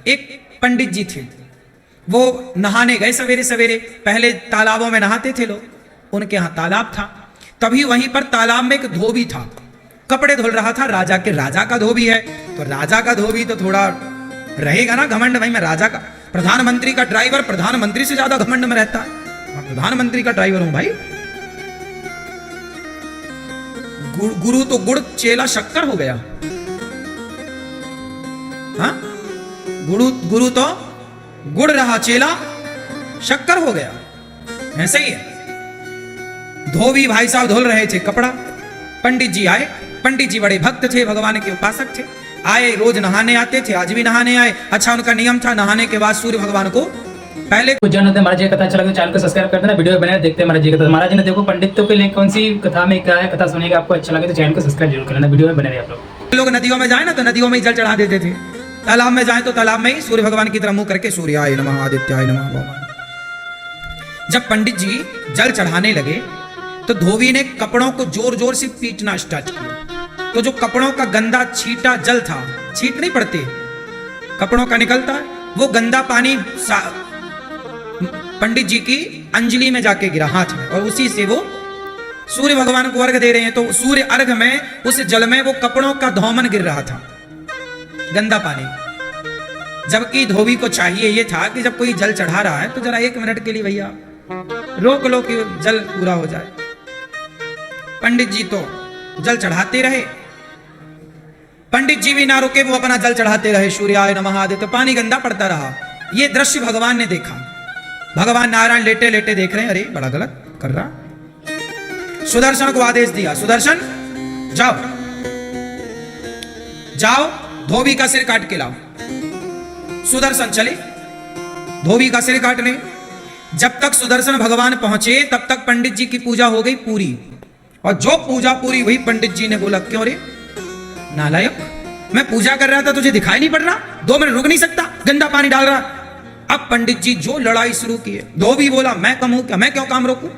एक पंडित जी थे, वो नहाने गए सवेरे सवेरे। पहले तालाबों में नहाते थे लोग, उनके यहाँ तालाब था। तभी वहीं पर तालाब में एक धोबी था, कपड़े धुल रहा था। राजा का धोबी है, तो राजा का धोबी तो थोड़ा रहेगा ना घमंड, भाई मैं राजा का, प्रधानमंत्री का ड्राइवर प्रधानमंत्री से ज्यादा घमंड में रहता है। मैं प्रधानमंत्री का ड्राइवर हूं भाई। गुरु तो गुड़ चेला शक्कर हो गया। हाँ, गुरु तो गुड़ रहा, चेला शक्कर हो गया। ऐसे ही है। धोबी भाई साहब धुल रहे थे कपड़ा, पंडित जी आए। पंडित जी बड़े भक्त थे, भगवान के उपासक थे। आए, रोज नहाने आते थे, आज भी नहाने आए। अच्छा, उनका नियम था नहाने के बाद सूर्य भगवान को पहले महाराज जी कथा अच्छा लगे चैनल को सब्सक्राइब कर देना, वीडियो बने देखते हैं महाराज जी कथा। महाराज जी ने देखो पंडितों के लिए कौन सी कथा में क्या है, कथा सुनेगा आपको अच्छा लगे तो चैनल को सब्सक्राइब जरूर कर लेना, वीडियो में बने रहे आप लोग। नदियों में जाए ना तो नदियों में ही जल चढ़ा देते थे, तालाब में जाए तो तालाब में ही सूर्य भगवान की तरफ मुंह करके सूर्याय नमः आदित्याय नमः। जब पंडित जी जल चढ़ाने लगे तो धोबी ने कपड़ों को जोर जोर से पीटना स्टार्ट किया। तो जो कपड़ों का गंदा छींटा जल था, छींट नहीं पड़ते कपड़ों का निकलता है, वो गंदा पानी पंडित जी की अंजलि में जाके गिरा हाथ में, और उसी से वो सूर्य भगवान को अर्घ दे रहे हैं। तो सूर्य अर्घ में उस जल में वो कपड़ों का धौमन गिर रहा था, गंदा पानी। जबकि धोबी को चाहिए ये था कि जब कोई जल चढ़ा रहा है तो जरा 1 मिनट के लिए भैया रोक लो कि जल पूरा हो जाए। पंडित जी तो जल चढ़ाते रहे, पंडित जी भी ना रुके, वो अपना जल चढ़ाते रहे। सूर्याय नमः आदित्य, पानी गंदा पड़ता रहा। ये दृश्य भगवान ने देखा। भगवान नारायण लेटे लेटे देख रहे हैं, अरे बड़ा गलत कर रहा। सुदर्शन को आदेश दिया, सुदर्शन जाओ जाओ धोबी का सिर काट के लाओ। सुदर्शन चले धोबी का सिर काटने। जब तक सुदर्शन भगवान पहुंचे तब तक पंडित जी की पूजा हो गई पूरी। और जो पूजा पूरी हुई, पंडित जी ने बोला क्यों रे नालायक, मैं पूजा कर रहा था, तुझे दिखाई नहीं पड़ रहा? 2 मिनट रुक नहीं सकता, गंदा पानी डाल रहा। अब पंडित जी जो लड़ाई शुरू की है। धोबी बोला मैं कम हूं क्या, मैं क्यों काम रोकूं?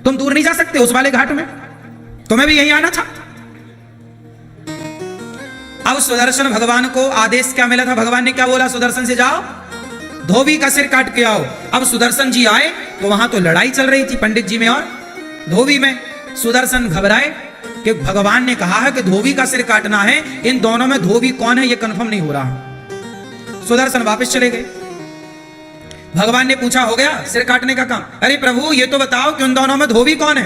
तुम दूर नहीं जा सकते उस वाले घाट में, तुम्हें भी यहीं आना था। अब सुदर्शन भगवान को आदेश क्या मिला था, भगवान ने क्या बोला, सुदर्शन से जाओ धोबी का सिर काट के आओ। अब सुदर्शन जी आए तो वहां तो लड़ाई चल रही थी पंडित जी में और धोबी में। सुदर्शन घबराए कि भगवान ने कहा है कि धोबी का सिर काटना है, इन दोनों में धोबी कौन है ये कंफर्म नहीं हो रहा। सुदर्शन वापस चले गए। भगवान ने पूछा हो गया सिर काटने का काम? अरे प्रभु ये तो बताओ कि उन दोनों में धोबी कौन है?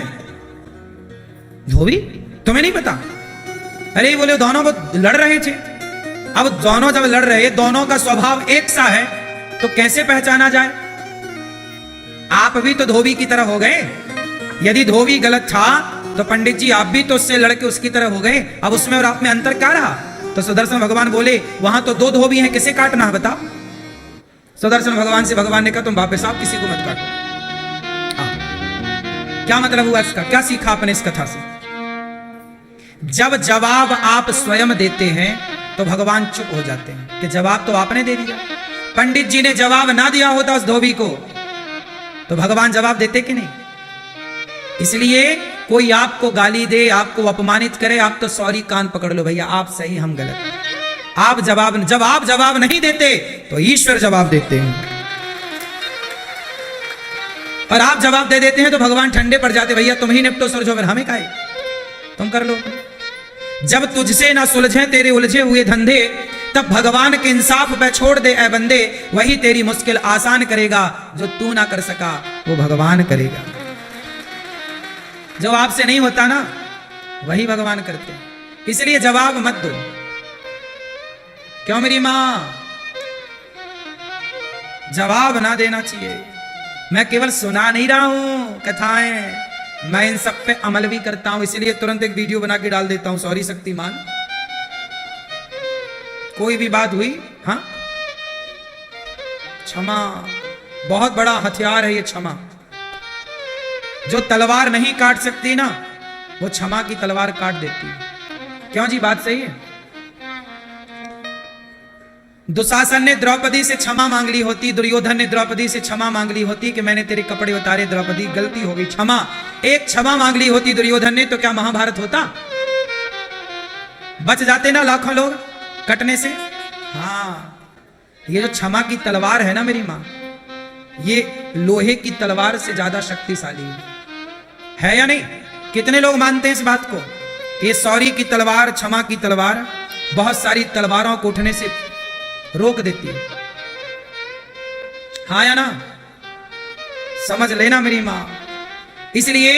धोबी तुम्हें नहीं पता? अरे बोले दोनों वो लड़ रहे थे। अब दोनों जब लड़ रहे, दोनों का स्वभाव एक सा है तो कैसे पहचाना जाए? आप भी तो धोबी की तरह हो गए। यदि धोबी गलत था तो पंडित जी आप भी तो उससे लड़के उसकी तरह हो गए। अब उसमें और आप में अंतर क्या रहा? तो सुदर्शन भगवान बोले वहां तो 2 धोबी हैं, किसे काटना है बताओ? सुदर्शन भगवान से भगवान ने कहा तुम वापस आओ, किसी को मत काटो। क्या मतलब हुआ इसका, क्या सीखा आपने इस कथा से? जब जवाब आप स्वयं देते हैं तो भगवान चुप हो जाते हैं कि जवाब तो आपने दे दिया। पंडित जी ने जवाब ना दिया होता उस धोबी को तो भगवान जवाब देते कि नहीं? इसलिए कोई आपको गाली दे, आपको अपमानित करे, आप तो सॉरी कान पकड़ लो भैया, आप सही हम गलत। आप जवाब नहीं देते तो ईश्वर जवाब देते हैं, और आप जवाब दे देते हैं तो भगवान ठंडे पड़ जाते, भैया तुम ही निपटो सुलझो, फिर हमें काहे, तुम कर लो। जब तुझसे ना सुलझे तेरे उलझे हुए धंधे, तब भगवान के इंसाफ पे छोड़ दे ए बंदे, वही तेरी मुश्किल आसान करेगा, जो तू ना कर सका वो भगवान करेगा। जो आपसे नहीं होता ना वही भगवान करते हैं, इसलिए जवाब मत दो। क्यों मेरी मां? जवाब ना देना चाहिए। मैं केवल सुना नहीं रहा हूं कथाएं, मैं इन सब पे अमल भी करता हूं, इसलिए तुरंत एक वीडियो बना के डाल देता हूं। सॉरी शक्तिमान, कोई भी बात हुई, हाँ क्षमा बहुत बड़ा हथियार है ये क्षमा। जो तलवार नहीं काट सकती ना वो क्षमा की तलवार काट देती है। क्यों जी, बात सही है। दुशासन ने द्रौपदी से क्षमा मांग ली होती, दुर्योधन ने द्रौपदी से क्षमा मांग ली होती कि मैंने तेरे कपड़े उतारे द्रौपदी, गलती हो गई, क्षमा। एक क्षमा मांग ली होती दुर्योधन ने तो क्या महाभारत होता? बच जाते ना लाखों लोग कटने से। हाँ, ये जो क्षमा की तलवार है ना मेरी माँ, ये लोहे की तलवार से ज्यादा शक्तिशाली है या नहीं? कितने लोग मानते हैं इस बात को? ये सॉरी की तलवार, क्षमा की तलवार बहुत सारी तलवारों को उठने से रोक देती है। हाँ या ना? समझ लेना मेरी माँ। इसलिए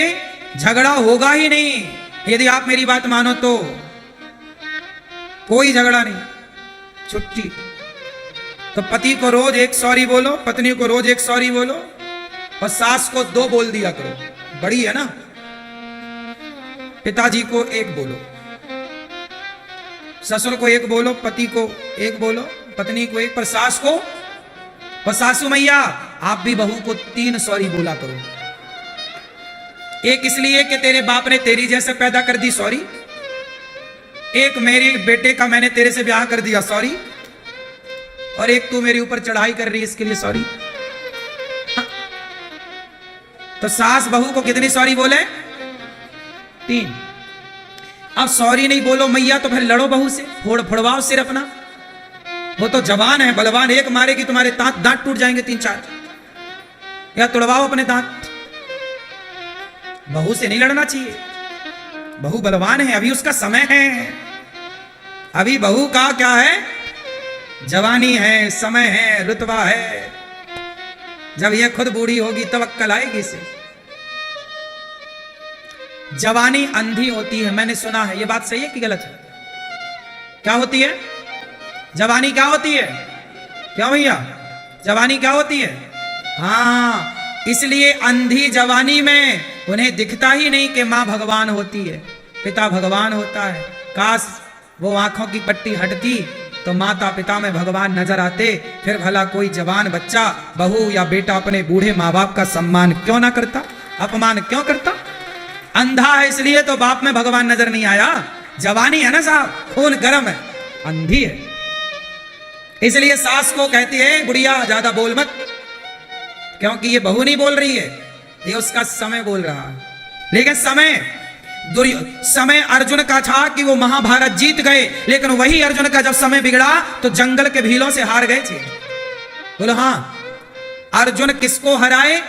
झगड़ा होगा ही नहीं यदि आप मेरी बात मानो तो। कोई झगड़ा नहीं, छुट्टी। तो पति को रोज एक सॉरी बोलो, पत्नी को रोज एक सॉरी बोलो, और सास को 2 बोल दिया करो, बड़ी है ना। पिताजी को 1 बोलो, ससुर को 1 बोलो, पति को 1 बोलो, पत्नी को 1, पर सास को और सासू मैया आप भी बहू को 3 सॉरी बोला करो। एक इसलिए कि तेरे बाप ने तेरी जैसे पैदा कर दी, सॉरी। एक मेरे बेटे का मैंने तेरे से ब्याह कर दिया, सॉरी। और एक तू मेरे ऊपर चढ़ाई कर रही है, इसके लिए सॉरी। तो सास बहू को कितनी सॉरी बोले? 3। अब सॉरी नहीं बोलो मैया तो फिर लड़ो बहू से, फोड़वाओ सिर अपना। वो तो जवान है, बलवान, एक मारेगी तुम्हारे दांत टूट जाएंगे 3-4, या तोड़वाओ अपने दांत। बहू से नहीं लड़ना चाहिए, बहू बलवान है, अभी उसका समय है। अभी बहू का क्या है? जवानी है, समय है, रुतबा है। जब ये खुद बूढ़ी होगी तब अक्कल आएगी इसे। जवानी अंधी होती है, मैंने सुना है। ये बात सही है कि गलत है? क्या होती है जवानी? क्या होती है? क्यों भैया, जवानी क्या होती है? हाँ, इसलिए अंधी जवानी में उन्हें दिखता ही नहीं कि माँ भगवान होती है, पिता भगवान होता है। काश वो आंखों की पट्टी हटती तो माता पिता में भगवान नजर आते, फिर भला कोई जवान बच्चा, बहू या बेटा अपने बूढ़े माँ बाप का सम्मान क्यों ना करता, अपमान क्यों करता? अंधा है इसलिए तो बाप में भगवान नजर नहीं आया। जवानी है ना साहब, खून गर्म है, अंधी है। इसलिए सास को कहती है गुड़िया ज्यादा बोल मत, क्योंकि ये बहू नहीं बोल रही है, ये उसका समय बोल रहा है। लेकिन समय अर्जुन का था कि वो महाभारत जीत गए, लेकिन वही अर्जुन का जब समय बिगड़ा तो जंगल के भीलों से हार गए थे। बोलो हाँ, अर्जुन किसको हराए?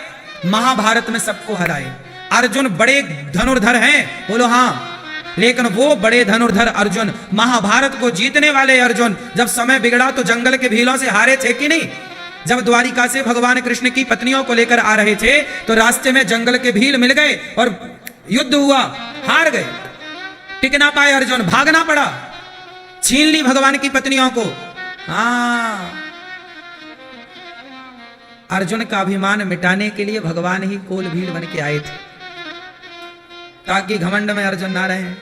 महाभारत में सबको हराए। अर्जुन बड़े धनुर्धर हैं, बोलो हाँ, लेकिन वो बड़े धनुर्धर अर्जुन, महाभारत को जीतने वाले अर्जुन, जब समय बिगड़ा तो जंगल के भीलों से हारे थे कि नहीं? जब द्वारिका से भगवान कृष्ण की पत्नियों को लेकर आ रहे थे तो रास्ते में जंगल के भील मिल गए और युद्ध हुआ, हार गए, टिक ना पाए अर्जुन, भागना पड़ा, छीन ली भगवान की पत्नियों को। हाँ, अर्जुन का अभिमान मिटाने के लिए भगवान ही कोल भील बन के आए थे, ताकि घमंड में अर्जुन ना रहे।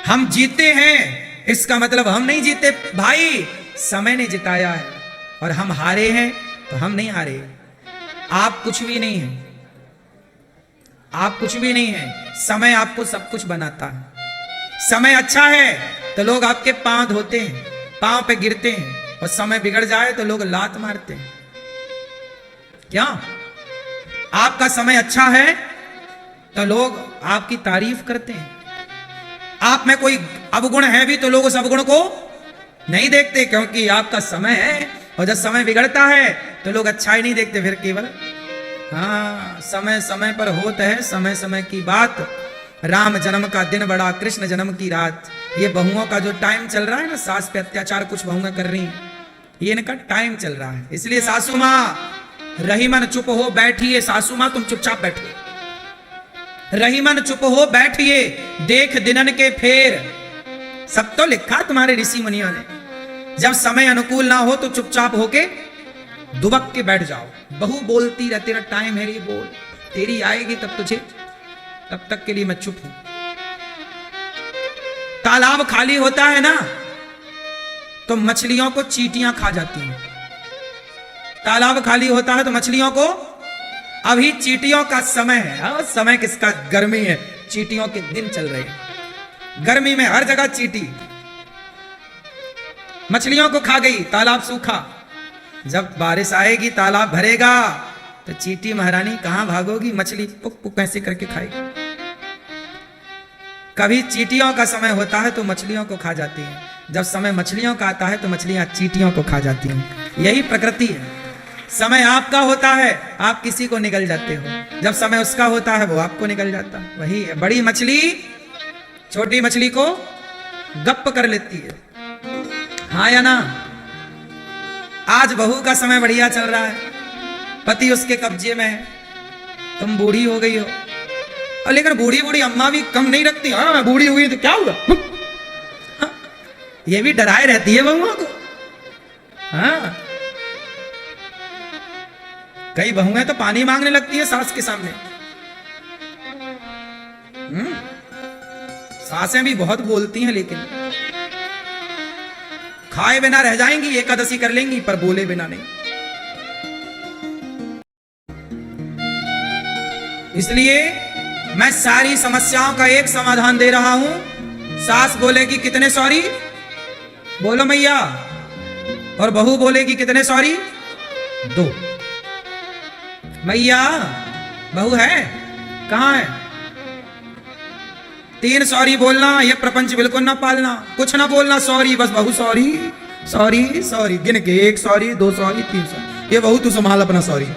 हम जीते हैं इसका मतलब हम नहीं जीते भाई, समय ने जिताया है। और हम हारे हैं तो हम नहीं हारे। आप कुछ भी नहीं है, आप कुछ भी नहीं है, समय आपको सब कुछ बनाता है। समय अच्छा है तो लोग आपके पांव धोते हैं, पांव पे गिरते हैं, और समय बिगड़ जाए तो लोग लात मारते हैं। क्या आपका समय अच्छा है तो लोग आपकी तारीफ करते हैं। आप में कोई अवगुण है भी तो लोग उस अवगुण को नहीं देखते, क्योंकि आपका समय है। और जब समय बिगड़ता है तो लोग अच्छाई नहीं देखते, फिर केवल हाँ, समय समय पर होता है, समय समय की बात। राम जन्म का दिन बड़ा, कृष्ण जन्म की रात। ये बहुओं का जो टाइम चल रहा है ना, सास पे अत्याचार कुछ बहुएं कर रही हैं, ये इनका टाइम चल रहा है। इसलिए सासू माँ रही मन चुप हो बैठिए, सासू माँ तुम चुपचाप बैठो, रही मन चुप हो बैठिए, देख दिनन के फेर। सब तो लिखा तुम्हारे ऋषि मुनियों ने। जब समय अनुकूल ना हो तो चुपचाप होके दुबक के बैठ जाओ। बहू बोलती रह, तेरा टाइम है, ये बोल, तेरी आएगी तब तुझे, तब तक के लिए मैं चुप हूं। तालाब खाली होता है ना तो मछलियों को चींटियां खा जाती हैं। तालाब खाली होता है तो मछलियों को, अभी चींटियों का समय है। समय किसका? गर्मी है, चींटियों के दिन चल रहे हैं। गर्मी में हर जगह चींटी, मछलियों को खा गई, तालाब सूखा। जब बारिश आएगी, तालाब भरेगा, तो चींटी महारानी कहां भागोगी? मछली पुक पुक ऐसे करके खाएगी। कभी चींटियों का समय होता है तो मछलियों को खा जाती है। जब समय मछलियों का आता है तो मछलियां चींटियों को खा जाती हैं। यही प्रकृति है। समय आपका होता है, आप किसी को निगल जाते हो। जब समय उसका होता है वो आपको निगल जाता है। वही है, बड़ी मछली छोटी मछली को गप्प कर लेती है। हाँ या ना? आज बहू का समय बढ़िया चल रहा है, पति उसके कब्जे में है, तुम बूढ़ी हो गई हो। और लेकिन बूढ़ी बूढ़ी अम्मा भी कम नहीं रखती। हाँ मैं बूढ़ी हो गई तो क्या हुआ? हाँ, ये भी डराए रहती है बहुओं को। हाँ, कई बहुएं तो पानी मांगने लगती है सास के सामने। सासें भी बहुत बोलती हैं, लेकिन खाए बिना रह जाएंगी, एकादशी कर लेंगी पर बोले बिना नहीं। इसलिए मैं सारी समस्याओं का एक समाधान दे रहा हूं। सास बोलेगी कितने सॉरी, बोलो मैया, और बहू बोलेगी कितने सॉरी, 2। मैया, बहू है कहां है? 3 सॉरी बोलना, ये प्रपंच बिल्कुल ना पालना, कुछ ना बोलना, सॉरी बस बहू सॉरी सॉरी सॉरी, गिन के 1 सॉरी 2 सॉरी 3 सॉरी। ये बहू तू संभाल अपना सॉरी।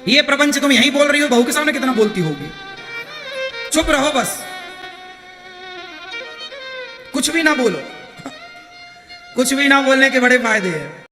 ये प्रपंच तुम यहीं बोल रही हो, बहू के सामने कितना बोलती होगी? चुप रहो बस, कुछ भी ना बोलो। कुछ भी ना बोलने के बड़े फायदे हैं।